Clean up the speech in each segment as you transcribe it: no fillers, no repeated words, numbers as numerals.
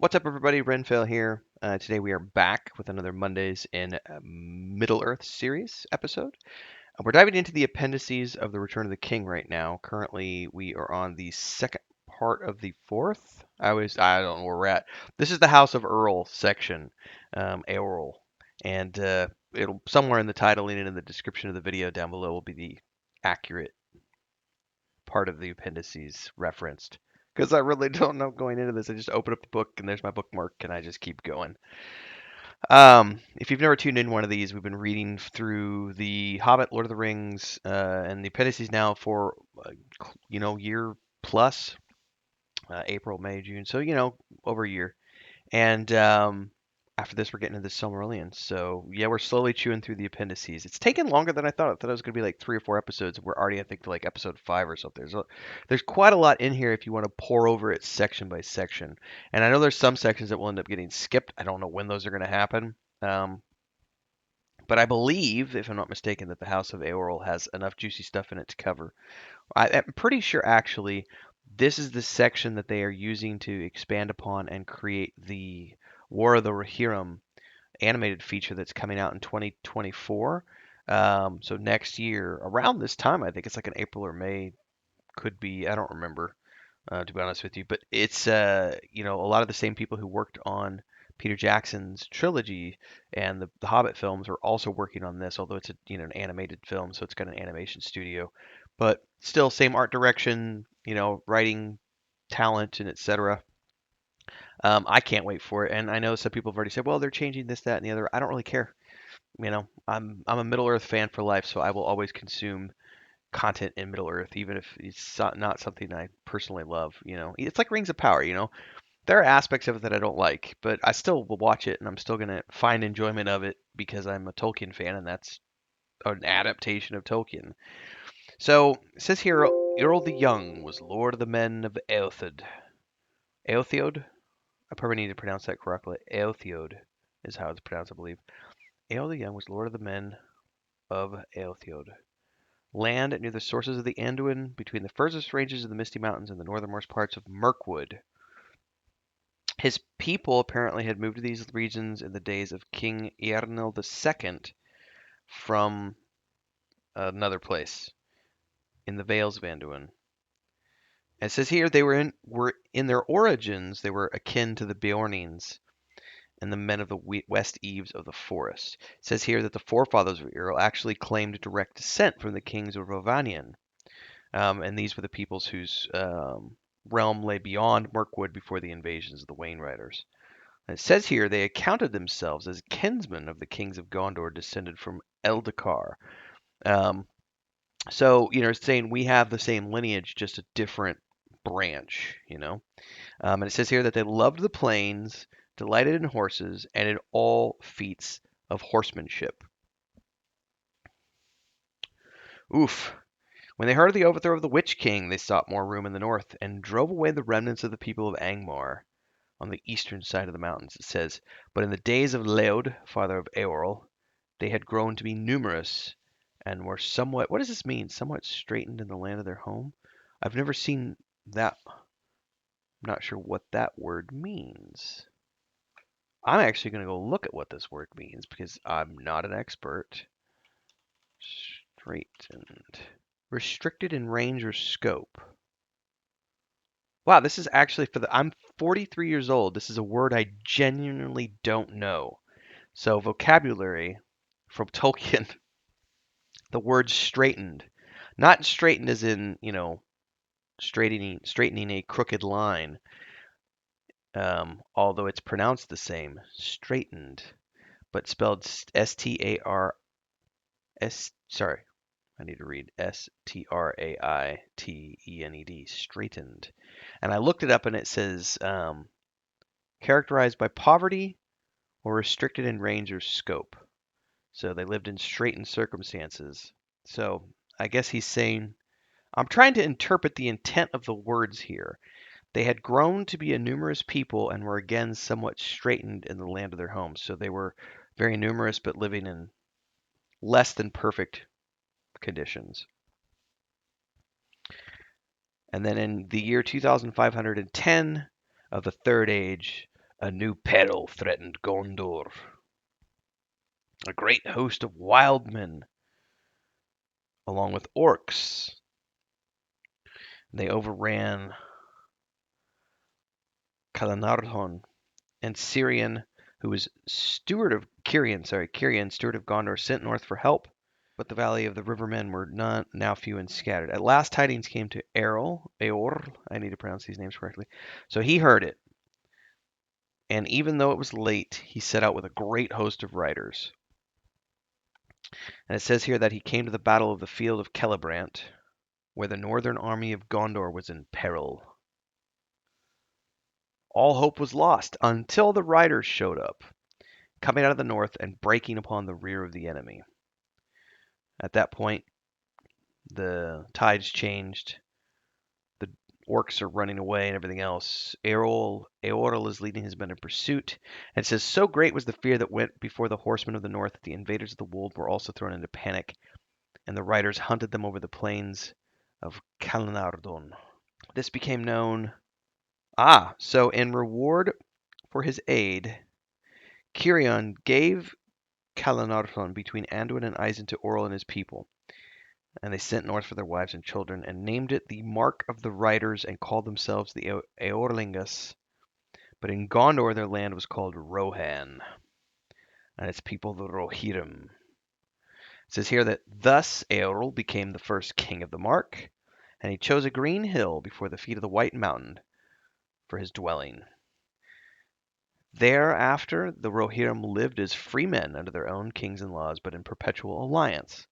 What's up, everybody? Renfell here. Today we are back with another Mondays in Middle Earth series episode. We're diving into the appendices of the Return of the King right now. Currently, we are on the second part of the fourth. I don't know where we're at. This is the House of Eorl section, Eorl, and it'll somewhere in the title and in the description of the video down below will be the accurate part of the appendices referenced. Because I really don't know going into this. I just open up the book and there's my bookmark and I just keep going. If you've never tuned in one of these, we've been reading through The Hobbit, Lord of the Rings, and the appendices now for, year plus, April, May, June. So, over a year. And after this, we're getting into the Silmarillion. So, yeah, we're slowly chewing through the appendices. It's taken longer than I thought. I thought it was going to be like 3 or 4 episodes. We're already, I think, to like episode 5 or something. There's quite a lot in here if you want to pour over it section by section. And I know there's some sections that will end up getting skipped. I don't know when those are going to happen. But I believe, if I'm not mistaken, that the House of Eorl has enough juicy stuff in it to cover. I'm pretty sure, actually, this is the section that they are using to expand upon and create the War of the Rohirrim animated feature that's coming out in 2024. So next year, around this time, I think it's like in April or May, could be, I don't remember, to be honest with you. But it's, a lot of the same people who worked on Peter Jackson's trilogy and the Hobbit films are also working on this, although it's an animated film, so it's got an animation studio. But still, same art direction, writing talent and etc. I can't wait for it, and I know some people have already said, well, they're changing this, that, and the other. I don't really care. I'm a Middle Earth fan for life, so I will always consume content in Middle Earth, even if it's not something I personally love. It's like Rings of Power. There are aspects of it that I don't like, but I still will watch it, and I'm still gonna find enjoyment of it because I'm a Tolkien fan, and that's an adaptation of Tolkien. So it says here, Earl the Young was lord of the men of Eothod. Eothiod? I probably need to pronounce that correctly. Eothiod is how it's pronounced, I believe. Eorl the Young was lord of the men of Eothiod. Land near the sources of the Anduin, between the furthest ranges of the Misty Mountains and the northernmost parts of Mirkwood. His people apparently had moved to these regions in the days of King Eärnil II from another place in the Vales of Anduin. It says here they were in their origins they were akin to the Beornings and the men of the west eaves of the forest. It says here that the forefathers of Eorl actually claimed direct descent from the kings of Rhovanion, and these were the peoples whose realm lay beyond Mirkwood before the invasions of the Wain Riders. And it says here they accounted themselves as kinsmen of the kings of Gondor descended from Eldakar. Um, it's saying we have the same lineage, just a different branch. And it says here that they loved the plains, delighted in horses, and in all feats of horsemanship. Oof. When they heard of the overthrow of the Witch King, they sought more room in the north and drove away the remnants of the people of Angmar on the eastern side of the mountains. It says, but in the days of Leod, father of Eorl, they had grown to be numerous and were somewhat, what does this mean? Somewhat straightened in the land of their home? I've never seen that. I'm not sure what that word means. I'm actually going to go look at what this word means because I'm not an expert. Straightened. Restricted in range or scope. Wow, this is actually I'm 43 years old. This is a word I genuinely don't know. So vocabulary from Tolkien, the word straightened. Not straightened as in, straightening a crooked line. Although it's pronounced the same, straightened, but spelled S-T-A-R sorry, I need to read Straightened. Straightened. And I looked it up and it says characterized by poverty or restricted in range or scope. So they lived in straitened circumstances. So I guess he's saying, I'm trying to interpret the intent of the words here. They had grown to be a numerous people and were again somewhat straitened in the land of their homes. So they were very numerous but living in less than perfect conditions. And then in the year 2510 of the Third Age, A new peril threatened Gondor. A great host of wild men, along with orcs. They overran Calanarhon, and Cirion, who was Cirion, steward of Gondor, sent north for help. But the valley of the rivermen were now few and scattered. At last tidings came to Éomer, I need to pronounce these names correctly. So he heard it, and even though it was late, he set out with a great host of riders. And it says here that he came to the battle of the field of Celebrant, where the northern army of Gondor was in peril. All hope was lost until the riders showed up, coming out of the north and breaking upon the rear of the enemy. At that point, the tides changed. The orcs are running away and everything else. Eorl is leading his men in pursuit. And it says, so great was the fear that went before the horsemen of the north that the invaders of the wold were also thrown into panic, and the riders hunted them over the plains of Calanardon. This became known. So in reward for his aid, Cirion gave Calanardon between Anduin and Isen to Eorl and his people. And they sent north for their wives and children, and named it the Mark of the Riders, and called themselves the Eorlingas. But in Gondor their land was called Rohan, and its people the Rohirrim. It says here that thus Eorl became the first king of the Mark, and he chose a green hill before the feet of the White Mountain for his dwelling. Thereafter the Rohirrim lived as free men under their own kings and laws, but in perpetual alliance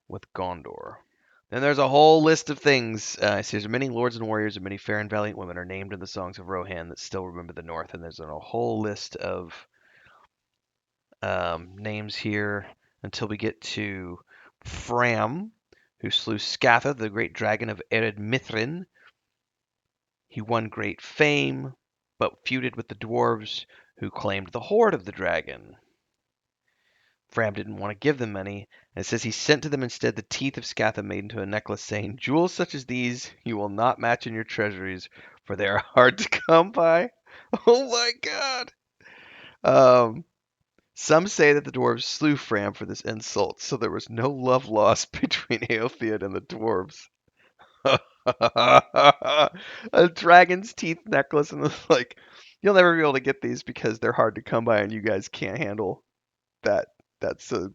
with Gondor. Then there's a whole list of things. It says many lords and warriors and many fair and valiant women are named in the songs of Rohan that still remember the north. And there's a whole list of names here until we get to Fram, who slew Scatha, the great dragon of Ered Mithrin. He won great fame, but feuded with the dwarves who claimed the hoard of the dragon. Fram didn't want to give them any, and it says he sent to them instead the teeth of Scatha made into a necklace, saying, jewels such as these you will not match in your treasuries, for they are hard to come by. Oh my god! Some say that the dwarves slew Fram for this insult, so there was no love lost between Eotheod and the dwarves. A dragon's teeth necklace, and it's like, you'll never be able to get these because they're hard to come by, and you guys can't handle that. That's a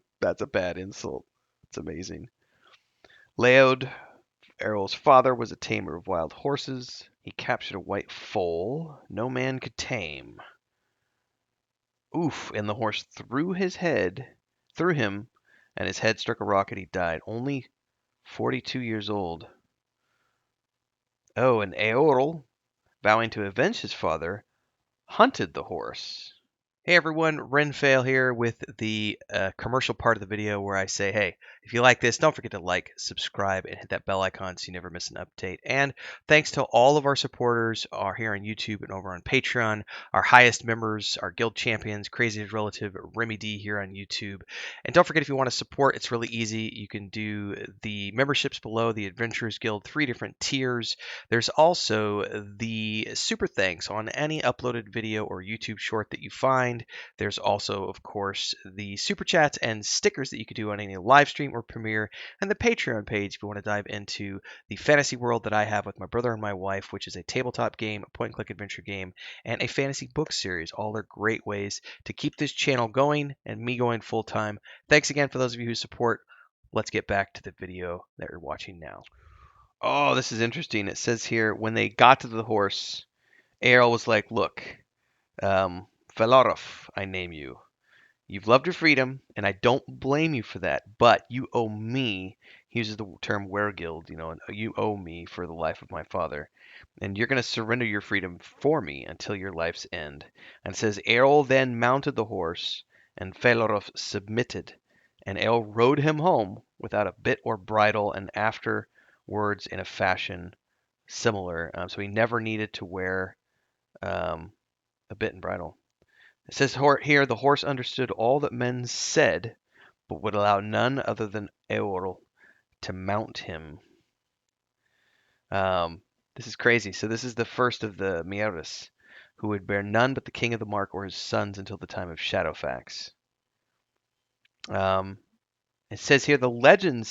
bad insult. It's amazing. Leod, Errol's father, was a tamer of wild horses. He captured a white foal no man could tame. Oof, and the horse threw him, and his head struck a rock and he died. Only 42 years old. Oh, and Eorl, vowing to avenge his father, hunted the horse. Hey everyone, Renfail here with the commercial part of the video where I say, hey, if you like this, don't forget to like, subscribe, and hit that bell icon so you never miss an update. And thanks to all of our supporters are here on YouTube and over on Patreon, our highest members, our guild champions, Crazy's Relative, Remy D here on YouTube. And don't forget, if you want to support, it's really easy. You can do the memberships below, the Adventurers Guild, 3 different tiers. There's also the super thanks on any uploaded video or YouTube short that you find. There's also, of course, the super chats and stickers that you could do on any live stream or premiere, and the Patreon page if you want to dive into the fantasy world that I have with my brother and my wife, which is a tabletop game, a point-and-click adventure game, and a fantasy book series. All are great ways to keep this channel going and me going full-time. Thanks again for those of you who support. Let's get back to the video that you're watching now. Oh, this is interesting. It says here, when they got to the horse, Eorl was like, look, Felorof, I name you. You've loved your freedom, and I don't blame you for that, but you owe me, he uses the term weregild, and you owe me for the life of my father. And you're going to surrender your freedom for me until your life's end. And it says, Eorl then mounted the horse, and Felorof submitted. And Eorl rode him home without a bit or bridle, and afterwards in a fashion similar. So he never needed to wear a bit and bridle. It says here, the horse understood all that men said, but would allow none other than Eorl to mount him. This is crazy. So this is the first of the Mearis. who would bear none but the king of the Mark or his sons until the time of Shadowfax. Um, it says here the legend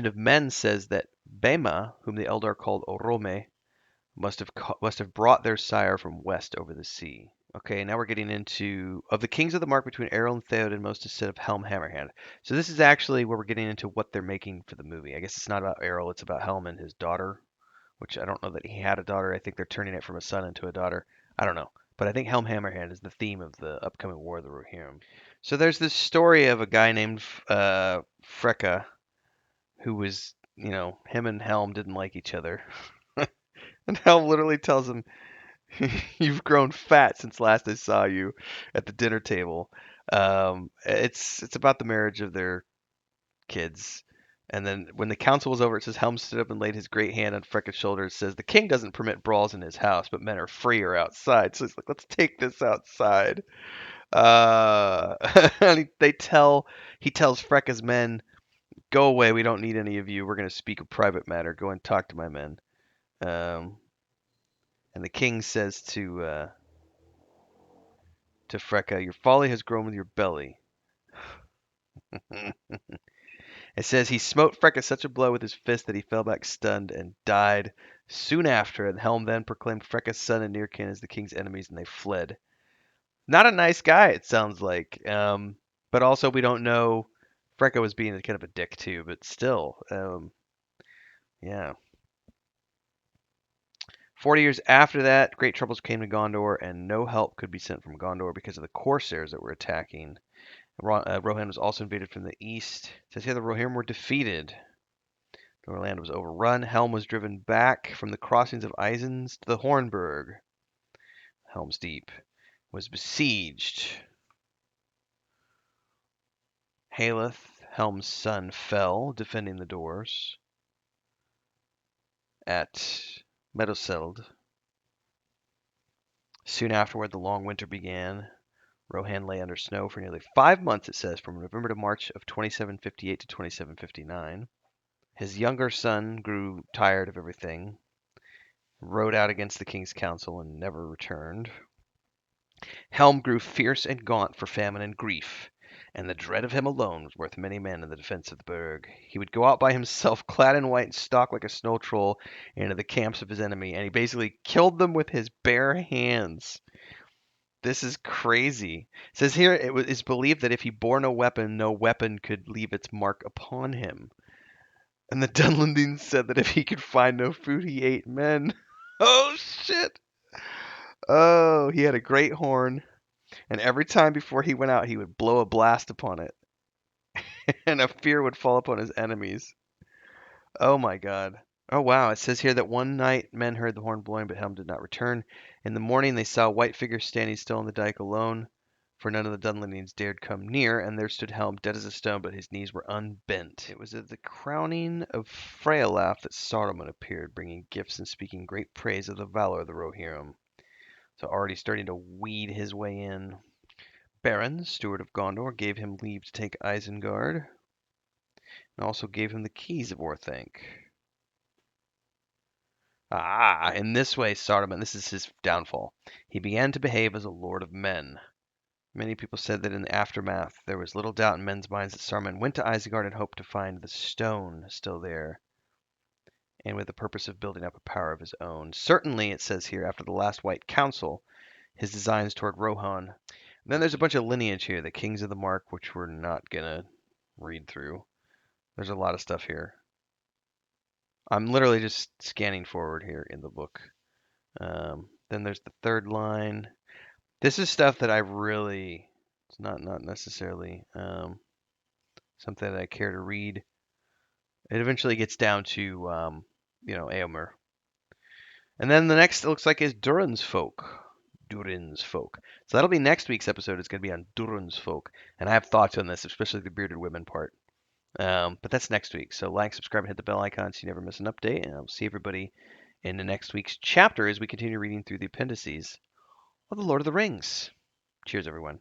of men says that Bema, whom the Eldar called Orome, must have brought their sire from west over the sea. Okay, now we're getting into of the kings of the Mark between Eorl and Theoden, most is said of Helm Hammerhand. So this is actually where we're getting into what they're making for the movie. I guess it's not about Eorl, it's about Helm and his daughter, which I don't know that he had a daughter. I think they're turning it from a son into a daughter. I don't know. But I think Helm Hammerhand is the theme of the upcoming War of the Rohirrim. So there's this story of a guy named Freka who was, him and Helm didn't like each other. And Helm literally tells him, "You've grown fat since last I saw you at the dinner table." It's about the marriage of their kids. And then when the council was over, it says Helm stood up and laid his great hand on Freka's shoulder. It says the king doesn't permit brawls in his house, but men are freer outside. So he's like, let's take this outside. And he tells Freka's men, "Go away. We don't need any of you. We're going to speak a private matter. Go and talk to my men." Um, and the king says to Freka, "Your folly has grown with your belly." It says he smote Freka such a blow with his fist that he fell back stunned and died soon after. And Helm then proclaimed Freka's son and nearkin as the king's enemies, and they fled. Not a nice guy, it sounds like. But also we don't know. Freka was being kind of a dick too, but still, yeah. 40 years after that, great troubles came to Gondor, and no help could be sent from Gondor because of the Corsairs that were attacking. Rohan was also invaded from the east. It says here the Rohirrim were defeated. The land was overrun. Helm was driven back from the crossings of Isens to the Hornburg. Helm's Deep was besieged. Haleth, Helm's son, fell defending the doors at Meduseld. Soon afterward, the long winter began. Rohan lay under snow for nearly 5 months, it says, from November to March of 2758 to 2759. His younger son grew tired of everything, rode out against the king's council, and never returned. Helm grew fierce and gaunt for famine and grief, and the dread of him alone was worth many men in the defense of the burg. He would go out by himself, clad in white, and stalk like a snow troll into the camps of his enemy, and he basically killed them with his bare hands. This is crazy. It says here is believed that if he bore no weapon could leave its mark upon him. And the Dunlendings said that if he could find no food, he ate men. Oh, shit. Oh, he had a great horn, and every time before he went out, he would blow a blast upon it, and a fear would fall upon his enemies. Oh, my God. Oh, wow. It says here that one night men heard the horn blowing, but Helm did not return. In the morning, they saw a white figure standing still on the dike alone, for none of the Dunlendings dared come near, and there stood Helm dead as a stone, but his knees were unbent. It was at the crowning of Freylaf that Saruman appeared, bringing gifts and speaking great praise of the valor of the Rohirrim. So already starting to weed his way in. Beren, steward of Gondor, gave him leave to take Isengard, and also gave him the keys of Orthanc. In this way, Saruman, this is his downfall. He began to behave as a lord of men. Many people said that in the aftermath, there was little doubt in men's minds that Saruman went to Isengard and hoped to find the stone still there, and with the purpose of building up a power of his own. Certainly, it says here, after the last White Council, his designs toward Rohan. And then there's a bunch of lineage here, the Kings of the Mark, which we're not gonna read through. There's a lot of stuff here. I'm literally just scanning forward here in the book. Then there's the third line. This is stuff that I really, it's not necessarily something that I care to read. It eventually gets down to, Éomer. And then the next, it looks like, is Durin's Folk. Durin's Folk. So that'll be next week's episode. It's going to be on Durin's Folk. And I have thoughts on this, especially the bearded women part. But that's next week. So like, subscribe, and hit the bell icon so you never miss an update. And I'll see everybody in the next week's chapter as we continue reading through the appendices of The Lord of the Rings. Cheers, everyone.